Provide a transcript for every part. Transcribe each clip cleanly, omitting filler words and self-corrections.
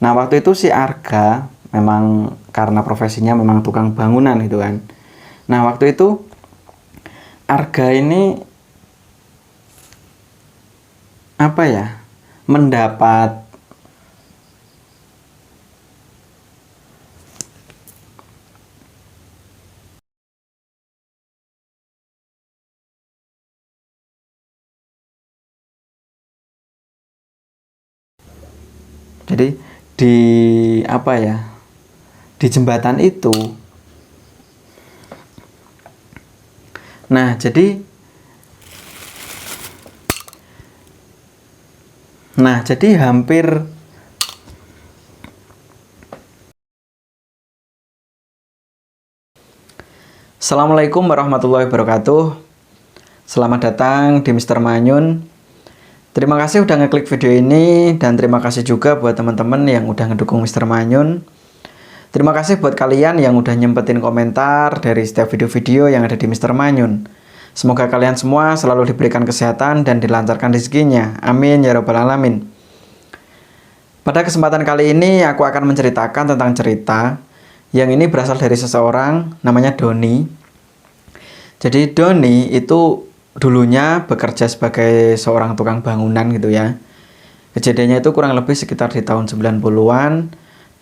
Nah, waktu itu si Arga memang karena profesinya memang tukang bangunan gitu kan. Nah, waktu itu Arga ini apa ya, mendapat jadi di apa ya, di jembatan itu. Nah, jadi hampir Assalamualaikum warahmatullahi wabarakatuh. Selamat datang di Mr. Manyun. Terima kasih udah ngeklik video ini, dan terima kasih juga buat teman-teman yang udah ngedukung Mr. Manyun. Terima kasih buat kalian yang udah nyempetin komentar dari setiap video-video yang ada di Mr. Manyun. Semoga kalian semua selalu diberikan kesehatan dan dilancarkan rezekinya. Amin ya robbal alamin. Pada kesempatan kali ini aku akan menceritakan tentang cerita yang ini berasal dari seseorang namanya Doni. Jadi Doni itu dulunya bekerja sebagai seorang tukang bangunan gitu ya. Kejadiannya itu kurang lebih sekitar di tahun 90-an,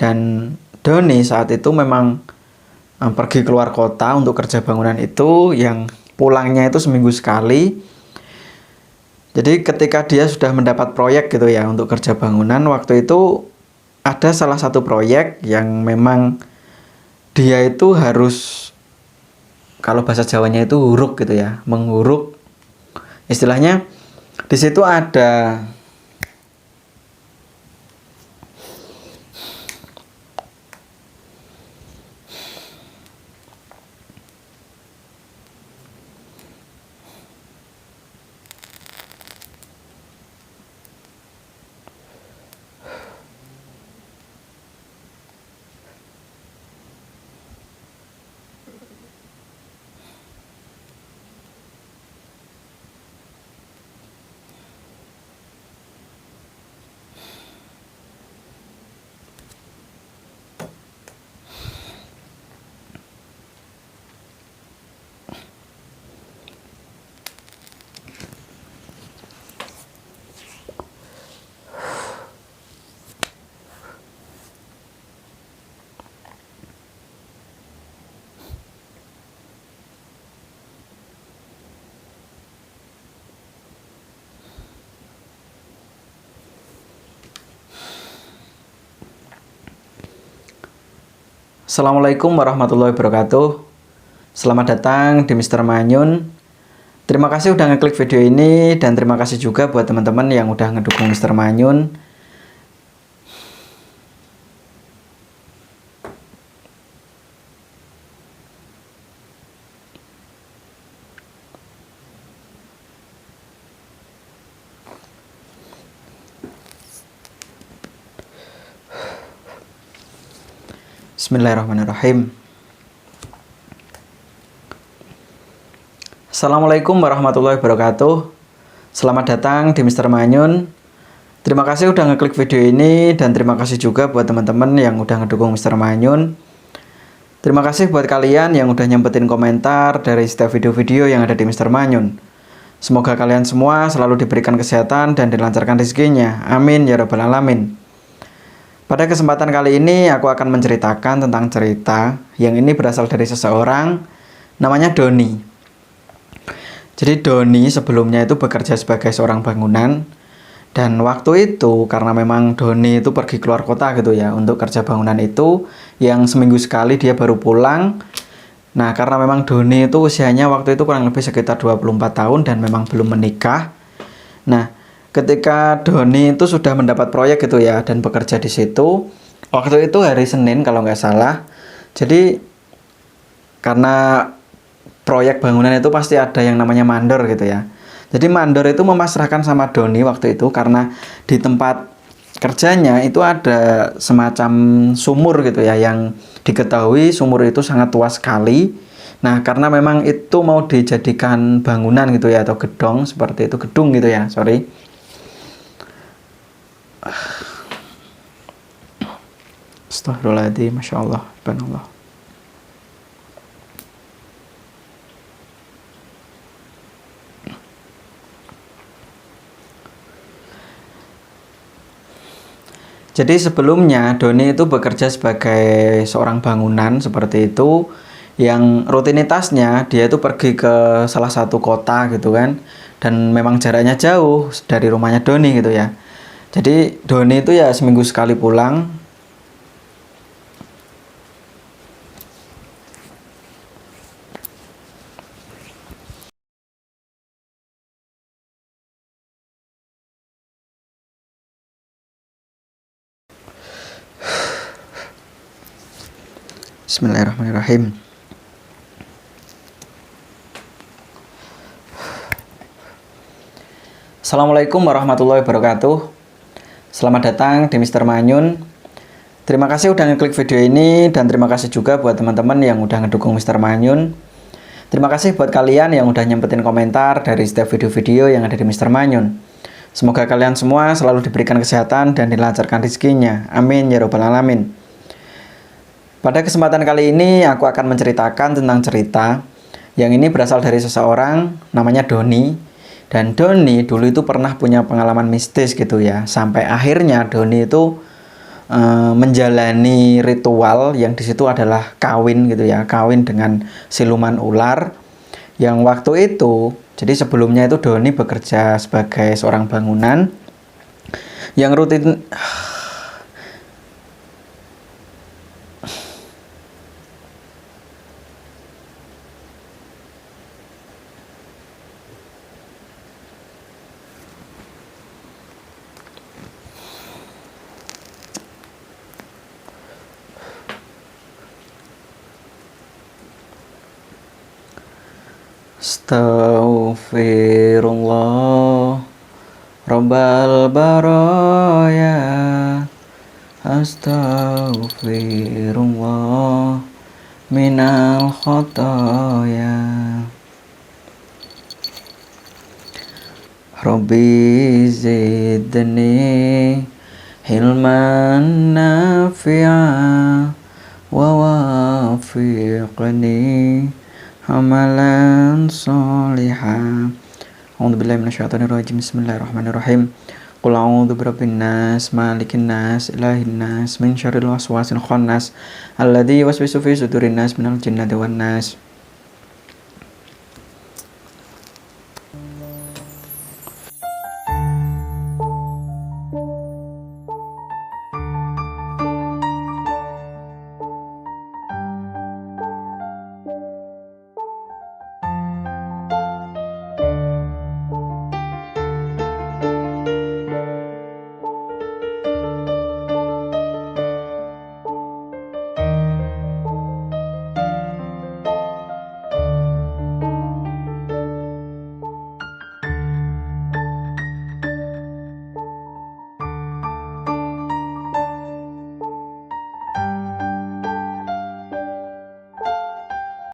dan Doni saat itu memang pergi keluar kota untuk kerja bangunan itu, yang pulangnya itu seminggu sekali. Jadi ketika dia sudah mendapat proyek gitu ya untuk kerja bangunan, waktu itu ada salah satu proyek yang memang dia itu harus, kalau bahasa Jawanya itu huruk gitu ya, menghuruk. Istilahnya di situ ada Assalamualaikum warahmatullahi wabarakatuh. Selamat datang di Mr. Manyun. Terima kasih udah ngeklik video ini, dan terima kasih juga buat teman-teman yang udah ngedukung Mr. Manyun. Bismillahirrahmanirrahim. Assalamualaikum warahmatullahi wabarakatuh. Selamat datang di Mr. Manyun. Terima kasih udah ngeklik video ini, dan terima kasih juga buat teman-teman yang udah ngedukung Mr. Manyun. Terima kasih buat kalian yang udah nyempetin komentar dari setiap video-video yang ada di Mr. Manyun. Semoga kalian semua selalu diberikan kesehatan dan dilancarkan rezekinya. Amin ya robbal alamin. Pada kesempatan kali ini aku akan menceritakan tentang cerita yang ini berasal dari seseorang namanya Doni. Jadi Doni sebelumnya itu bekerja sebagai seorang bangunan, dan waktu itu karena memang Doni itu pergi keluar kota gitu ya untuk kerja bangunan itu, yang seminggu sekali dia baru pulang. Nah, karena memang Doni itu usianya waktu itu kurang lebih sekitar 24 tahun dan memang belum menikah. Nah, ketika Doni itu sudah mendapat proyek gitu ya dan bekerja di situ, waktu itu hari Senin kalau nggak salah. Jadi karena proyek bangunan itu pasti ada yang namanya mandor gitu ya. Jadi mandor itu memasrahkan sama Doni waktu itu, karena di tempat kerjanya itu ada semacam sumur gitu ya, yang diketahui sumur itu sangat tua sekali. Nah, karena memang itu mau dijadikan bangunan gitu ya, atau gedong seperti itu, gedung gitu ya, sorry. Astagfirullahaladzim, Masya Allah, Subhanallah. Jadi sebelumnya Doni itu bekerja sebagai seorang bangunan seperti itu, yang rutinitasnya dia itu pergi ke salah satu kota gitu kan, dan memang jaraknya jauh dari rumahnya Doni gitu ya. Jadi Doni itu ya seminggu sekali pulang. Bismillahirrahmanirrahim. Assalamualaikum warahmatullahi wabarakatuh. Selamat datang di Mr. Manyun. Terima kasih udah ngeklik video ini, dan terima kasih juga buat teman-teman yang udah ngedukung Mr. Manyun. Terima kasih buat kalian yang udah nyempetin komentar dari setiap video-video yang ada di Mr. Manyun. Semoga kalian semua selalu diberikan kesehatan dan dilancarkan rezekinya. Amin ya robbal alamin. Pada kesempatan kali ini aku akan menceritakan tentang cerita yang ini berasal dari seseorang namanya Doni. Dan Doni dulu itu pernah punya pengalaman mistis gitu ya. Sampai akhirnya Doni itu menjalani ritual yang disitu adalah kawin gitu ya. Kawin dengan siluman ular. Yang waktu itu, jadi sebelumnya itu Doni bekerja sebagai seorang bangunan yang rutin. Astaghfirullah Rabbal baraya. Astaghfirullah minal khotoya. Rabbi zidni hilman nafi'a wa wafiqni amalan solihah. A'udzubillahi minasyaitonirrajim. Bismillahirrahmanirrahim. Qul a'udzu birabbin nas, malikin nas, ilahin nas, min syarril waswasil khannas, alladzi yuwaswisu fi sudurin nas minal jinnati wan nas.